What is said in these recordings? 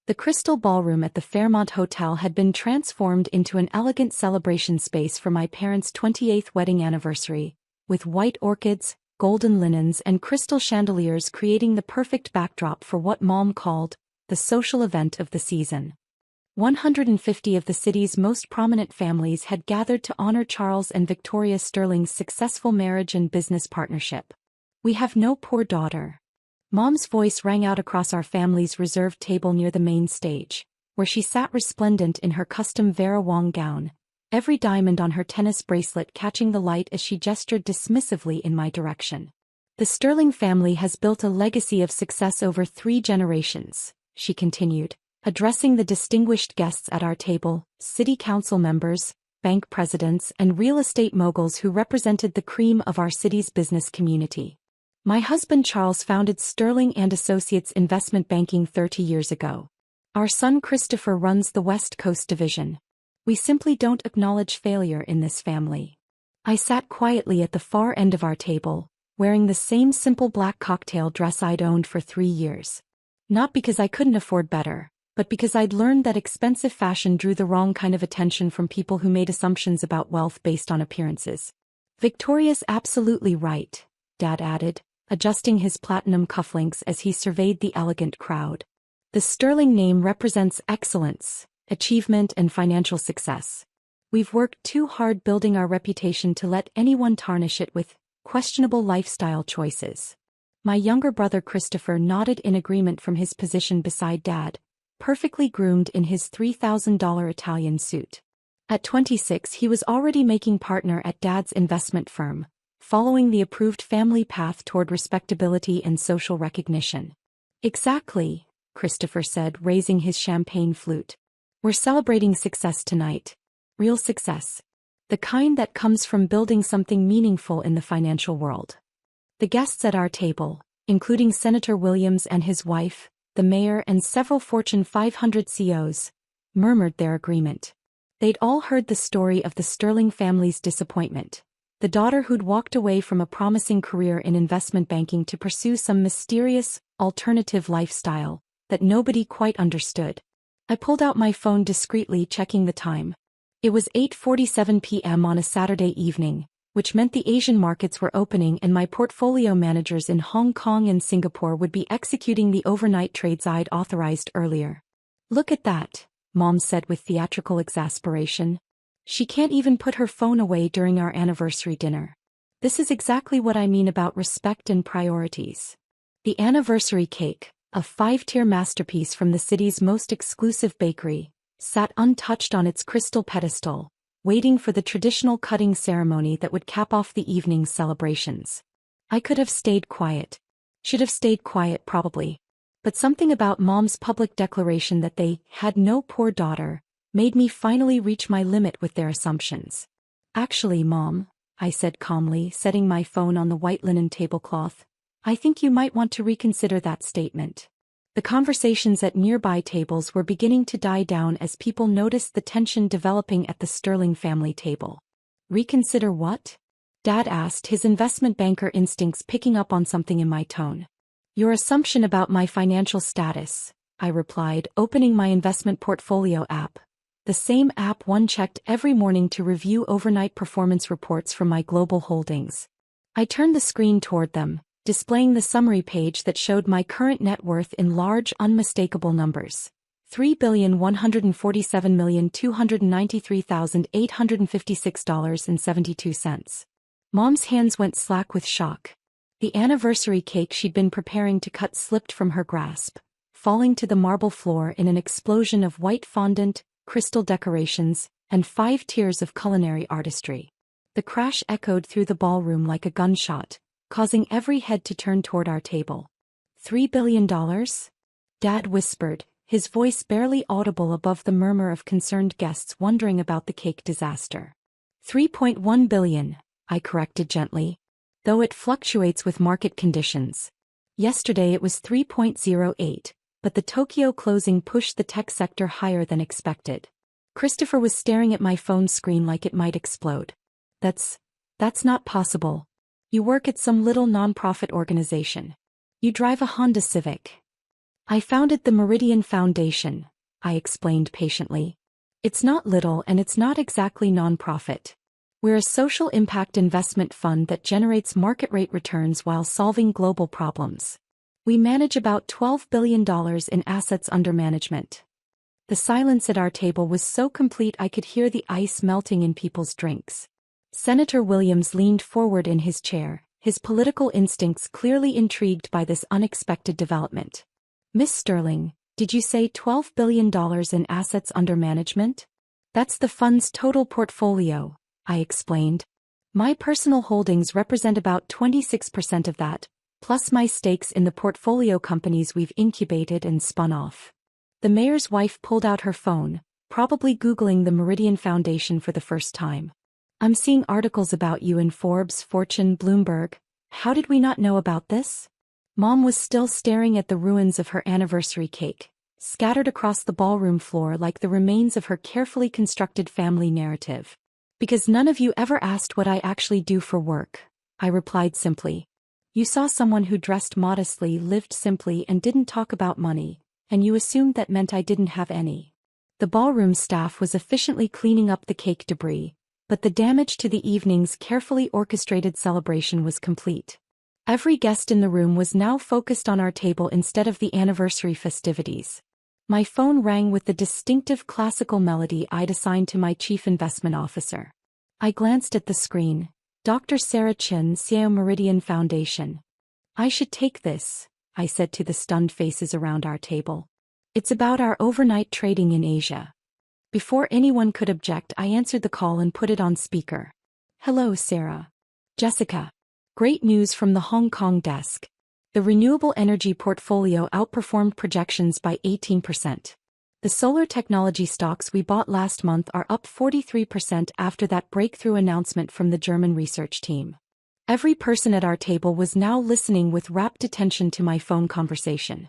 The Crystal Ballroom at the Fairmont Hotel had been transformed into an elegant celebration space for my parents' 28th wedding anniversary, with white orchids, golden linens and crystal chandeliers creating the perfect backdrop for what Mom called the social event of the season. 150 of the city's most prominent families had gathered to honor Charles and Victoria Sterling's successful marriage and business partnership. "We have no poor daughter." Mom's voice rang out across our family's reserved table near the main stage, where she sat resplendent in her custom Vera Wang gown, every diamond on her tennis bracelet catching the light as she gestured dismissively in my direction. "The Sterling family has built a legacy of success over 3 generations," she continued, addressing the distinguished guests at our table, city council members, bank presidents and real estate moguls who represented the cream of our city's business community. "My husband Charles founded Sterling and Associates Investment Banking 30 years ago. Our son Christopher runs the West Coast division. We simply don't acknowledge failure in this family." I sat quietly at the far end of our table, wearing the same simple black cocktail dress I'd owned for 3 years. Not because I couldn't afford better, but because I'd learned that expensive fashion drew the wrong kind of attention from people who made assumptions about wealth based on appearances. "Victoria's absolutely right," Dad added, adjusting his platinum cufflinks as he surveyed the elegant crowd. "The Sterling name represents excellence, achievement and financial success. We've worked too hard building our reputation to let anyone tarnish it with questionable lifestyle choices." My younger brother Christopher nodded in agreement from his position beside Dad, perfectly groomed in his $3,000 Italian suit. At 26 he was already making partner at Dad's investment firm, following the approved family path toward respectability and social recognition. "Exactly," Christopher said, raising his champagne flute. "We're celebrating success tonight. Real success. The kind that comes from building something meaningful in the financial world." The guests at our table, including Senator Williams and his wife, the mayor and several Fortune 500 CEOs, murmured their agreement. They'd all heard the story of the Sterling family's disappointment. The daughter who'd walked away from a promising career in investment banking to pursue some mysterious, alternative lifestyle that nobody quite understood. I pulled out my phone discreetly, checking the time. It was 8:47 p.m. on a Saturday evening, which meant the Asian markets were opening and my portfolio managers in Hong Kong and Singapore would be executing the overnight trades I'd authorized earlier. "Look at that," Mom said with theatrical exasperation. "She can't even put her phone away during our anniversary dinner. This is exactly what I mean about respect and priorities." The anniversary cake, a 5-tier masterpiece from the city's most exclusive bakery, sat untouched on its crystal pedestal, waiting for the traditional cutting ceremony that would cap off the evening's celebrations. I could have stayed quiet. Should have stayed quiet probably. But something about Mom's public declaration that they had no poor daughter made me finally reach my limit with their assumptions. "Actually, Mom," I said calmly, setting my phone on the white linen tablecloth, "I think you might want to reconsider that statement." The conversations at nearby tables were beginning to die down as people noticed the tension developing at the Sterling family table. "Reconsider what?" Dad asked, his investment banker instincts picking up on something in my tone. "Your assumption about my financial status," I replied, opening my investment portfolio app. The same app one checked every morning to review overnight performance reports from my global holdings. I turned the screen toward them, displaying the summary page that showed my current net worth in large, unmistakable numbers. $3,147,293,856.72. Mom's hands went slack with shock. The anniversary cake she'd been preparing to cut slipped from her grasp, falling to the marble floor in an explosion of white fondant, crystal decorations, and 5 tiers of culinary artistry. The crash echoed through the ballroom like a gunshot, causing every head to turn toward our table. $3 billion? Dad whispered, his voice barely audible above the murmur of concerned guests wondering about the cake disaster. 3.1 billion, I corrected gently, though it fluctuates with market conditions. Yesterday it was 3.08, but the Tokyo closing pushed the tech sector higher than expected. Christopher was staring at my phone screen like it might explode. That's not possible. You work at some little non-profit organization. You drive a Honda Civic. I founded the Meridian Foundation, I explained patiently. It's not little and it's not exactly non-profit. We're a social impact investment fund that generates market rate returns while solving global problems. We manage about $12 billion in assets under management. The silence at our table was so complete I could hear the ice melting in people's drinks. Senator Williams leaned forward in his chair, his political instincts clearly intrigued by this unexpected development. Miss Sterling, did you say $12 billion in assets under management? That's the fund's total portfolio, I explained. My personal holdings represent about 26% of that, plus my stakes in the portfolio companies we've incubated and spun off. The mayor's wife pulled out her phone, probably Googling the Meridian Foundation for the first time. I'm seeing articles about you in Forbes, Fortune, Bloomberg. How did we not know about this? Mom was still staring at the ruins of her anniversary cake, scattered across the ballroom floor like the remains of her carefully constructed family narrative. Because none of you ever asked what I actually do for work, I replied simply. You saw someone who dressed modestly, lived simply, and didn't talk about money, and you assumed that meant I didn't have any. The ballroom staff was efficiently cleaning up the cake debris, but the damage to the evening's carefully orchestrated celebration was complete. Every guest in the room was now focused on our table instead of the anniversary festivities. My phone rang with the distinctive classical melody I'd assigned to my chief investment officer. I glanced at the screen. Dr. Sarah Chen, CEO Meridian Foundation. I should take this, I said to the stunned faces around our table. It's about our overnight trading in Asia. Before anyone could object, I answered the call and put it on speaker. Hello, Sarah. Jessica. Great news from the Hong Kong desk. The renewable energy portfolio outperformed projections by 18%. The solar technology stocks we bought last month are up 43% after that breakthrough announcement from the German research team. Every person at our table was now listening with rapt attention to my phone conversation.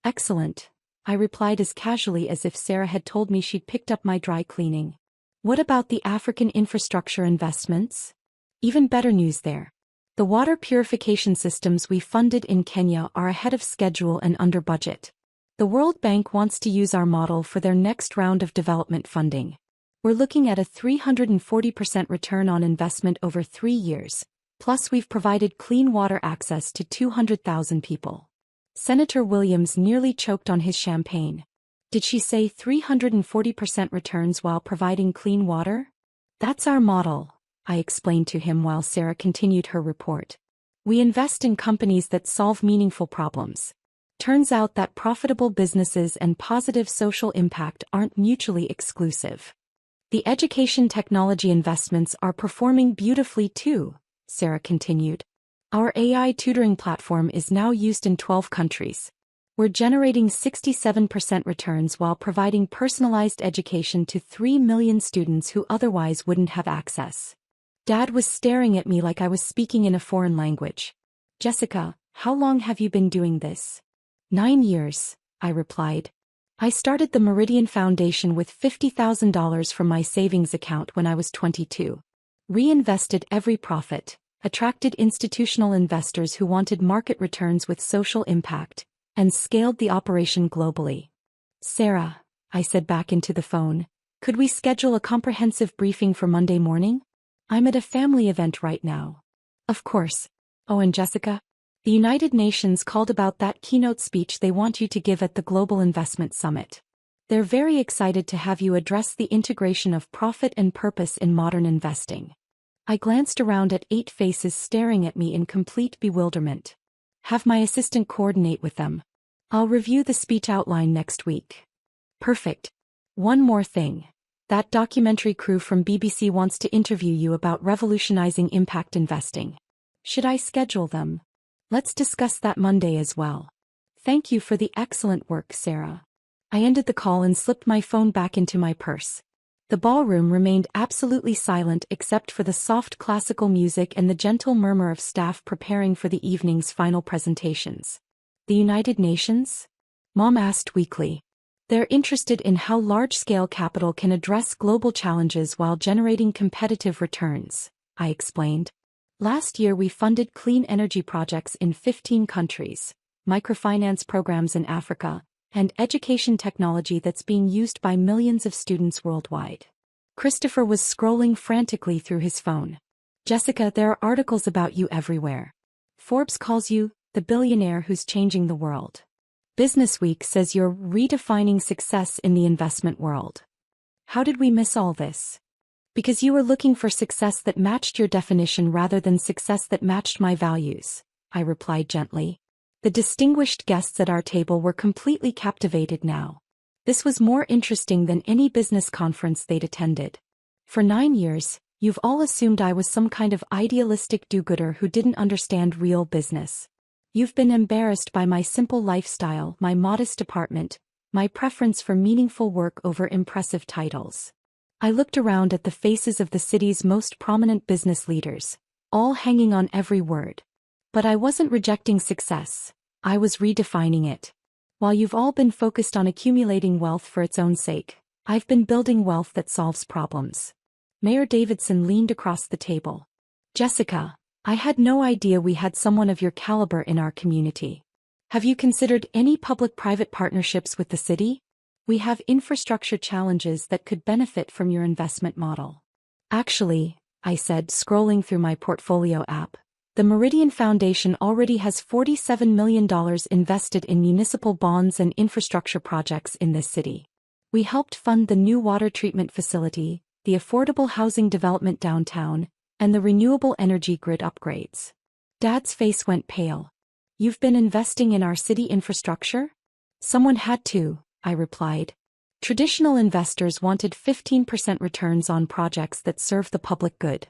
Excellent, I replied as casually as if Sarah had told me she'd picked up my dry cleaning. What about the African infrastructure investments? Even better news there. The water purification systems we funded in Kenya are ahead of schedule and under budget. The World Bank wants to use our model for their next round of development funding. We're looking at a 340% return on investment over 3 years, plus we've provided clean water access to 200,000 people. Senator Williams nearly choked on his champagne. Did she say 340% returns while providing clean water? That's our model, I explained to him while Sarah continued her report. We invest in companies that solve meaningful problems. Turns out that profitable businesses and positive social impact aren't mutually exclusive. The education technology investments are performing beautifully too, Sarah continued. Our AI tutoring platform is now used in 12 countries. We're generating 67% returns while providing personalized education to 3 million students who otherwise wouldn't have access. Dad was staring at me like I was speaking in a foreign language. Jessica, how long have you been doing this? 9 years, I replied. I started the Meridian Foundation with $50,000 from my savings account when I was 22. Reinvested every profit, attracted institutional investors who wanted market returns with social impact, and scaled the operation globally. Sarah, I said back into the phone, could we schedule a comprehensive briefing for Monday morning? I'm at a family event right now. Of course. Oh, and Jessica? The United Nations called about that keynote speech they want you to give at the Global Investment Summit. They're very excited to have you address the integration of profit and purpose in modern investing. I glanced around at 8 faces staring at me in complete bewilderment. Have my assistant coordinate with them. I'll review the speech outline next week. Perfect. One more thing. That documentary crew from BBC wants to interview you about revolutionizing impact investing. Should I schedule them? Let's discuss that Monday as well. Thank you for the excellent work, Sarah. I ended the call and slipped my phone back into my purse. The ballroom remained absolutely silent except for the soft classical music and the gentle murmur of staff preparing for the evening's final presentations. The United Nations? Mom asked weakly. They're interested in how large-scale capital can address global challenges while generating competitive returns, I explained. Last year we funded clean energy projects in 15 countries. microfinance programs in Africa, and education technology that's being used by millions of students worldwide. Christopher was scrolling frantically through his phone. Jessica, there are articles about you everywhere. Forbes calls you the billionaire who's changing the world. Businessweek says you're redefining success in the investment world. How did we miss all this? Because you were looking for success that matched your definition rather than success that matched my values, I replied gently. The distinguished guests at our table were completely captivated now. This was more interesting than any business conference they'd attended. For 9 years, you've all assumed I was some kind of idealistic do-gooder who didn't understand real business. You've been embarrassed by my simple lifestyle, my modest apartment, my preference for meaningful work over impressive titles. I looked around at the faces of the city's most prominent business leaders, all hanging on every word. But I wasn't rejecting success, I was redefining it. While you've all been focused on accumulating wealth for its own sake, I've been building wealth that solves problems. Mayor Davidson leaned across the table. Jessica, I had no idea we had someone of your caliber in our community. Have you considered any public-private partnerships with the city? We have infrastructure challenges that could benefit from your investment model. Actually, I said, scrolling through my portfolio app, the Meridian Foundation already has $47 million invested in municipal bonds and infrastructure projects in this city. We helped fund the new water treatment facility, the affordable housing development downtown, and the renewable energy grid upgrades. Dad's face went pale. You've been investing in our city infrastructure? Someone had to, I replied. Traditional investors wanted 15% returns on projects that serve the public good.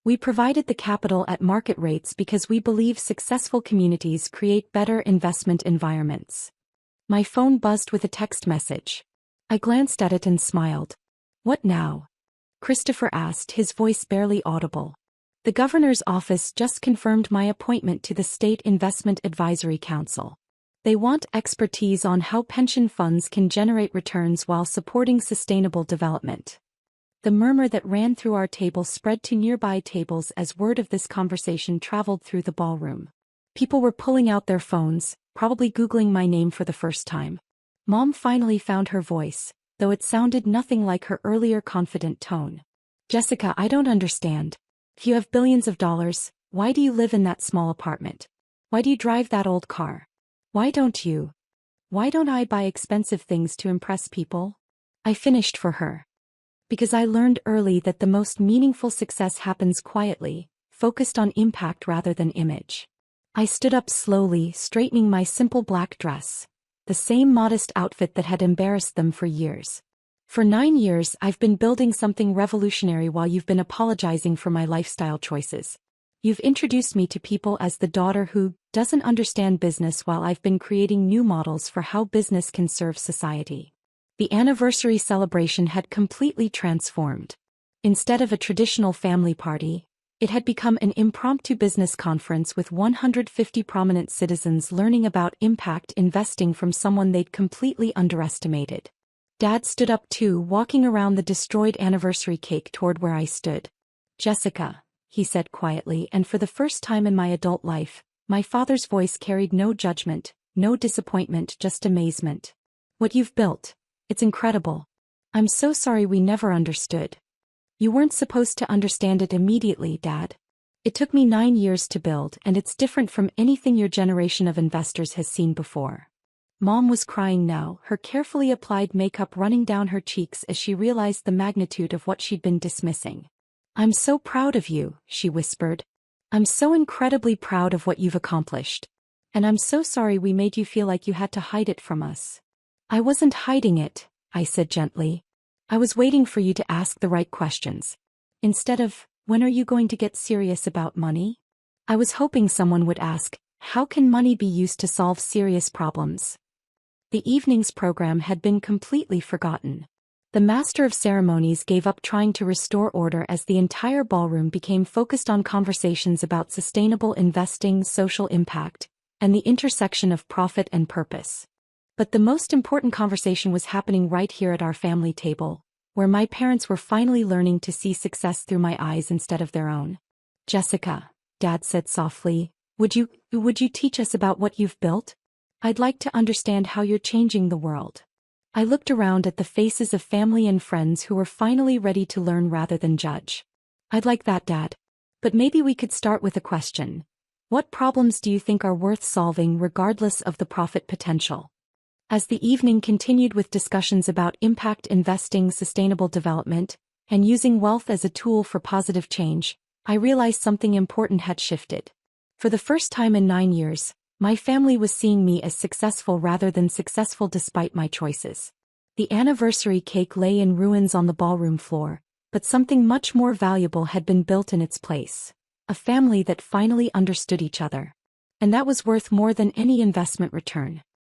We provided the capital at market rates because we believe successful communities create better investment environments. My phone buzzed with a text message. I glanced at it and smiled. What now? Christopher asked, his voice barely audible. The governor's office just confirmed my appointment to the State Investment Advisory Council. They want expertise on how pension funds can generate returns while supporting sustainable development. The murmur that ran through our table spread to nearby tables as word of this conversation traveled through the ballroom. People were pulling out their phones, probably Googling my name for the first time. Mom finally found her voice, though it sounded nothing like her earlier confident tone. Jessica, I don't understand. If you have billions of dollars, why do you live in that small apartment? Why do you drive that old car? Why don't I buy expensive things to impress people? I finished for her. Because I learned early that the most meaningful success happens quietly, focused on impact rather than image. I stood up slowly, straightening my simple black dress, the same modest outfit that had embarrassed them for years. For 9 years I've been building something revolutionary while you've been apologizing for my lifestyle choices. You've introduced me to people as the daughter who doesn't understand business while I've been creating new models for how business can serve society. The anniversary celebration had completely transformed. Instead of a traditional family party, it had become an impromptu business conference with 150 prominent citizens learning about impact investing from someone they'd completely underestimated. Dad stood up too, walking around the destroyed anniversary cake toward where I stood. Jessica, he said quietly, and for the first time in my adult life, my father's voice carried no judgment, no disappointment, just amazement. What you've built, it's incredible. I'm so sorry we never understood. You weren't supposed to understand it immediately, Dad. It took me 9 years to build, and it's different from anything your generation of investors has seen before. Mom was crying now, her carefully applied makeup running down her cheeks as she realized the magnitude of what she'd been dismissing. I'm so proud of you, she whispered. I'm so incredibly proud of what you've accomplished. And I'm so sorry we made you feel like you had to hide it from us. I wasn't hiding it, I said gently. I was waiting for you to ask the right questions. Instead of, when are you going to get serious about money? I was hoping someone would ask, how can money be used to solve serious problems? The evening's program had been completely forgotten. The master of ceremonies gave up trying to restore order as the entire ballroom became focused on conversations about sustainable investing, social impact, and the intersection of profit and purpose. But the most important conversation was happening right here at our family table, where my parents were finally learning to see success through my eyes instead of their own. Jessica, Dad said softly, would you teach us about what you've built? I'd like to understand how you're changing the world. I looked around at the faces of family and friends who were finally ready to learn rather than judge. I'd like that, Dad. But maybe we could start with a question. What problems do you think are worth solving regardless of the profit potential? As the evening continued with discussions about impact investing, sustainable development, and using wealth as a tool for positive change, I realized something important had shifted. For the first time in 9 years, my family was seeing me as successful rather than successful despite my choices. The anniversary cake lay in ruins on the ballroom floor, but something much more valuable had been built in its place. A family that finally understood each other. And that was worth more than any investment return.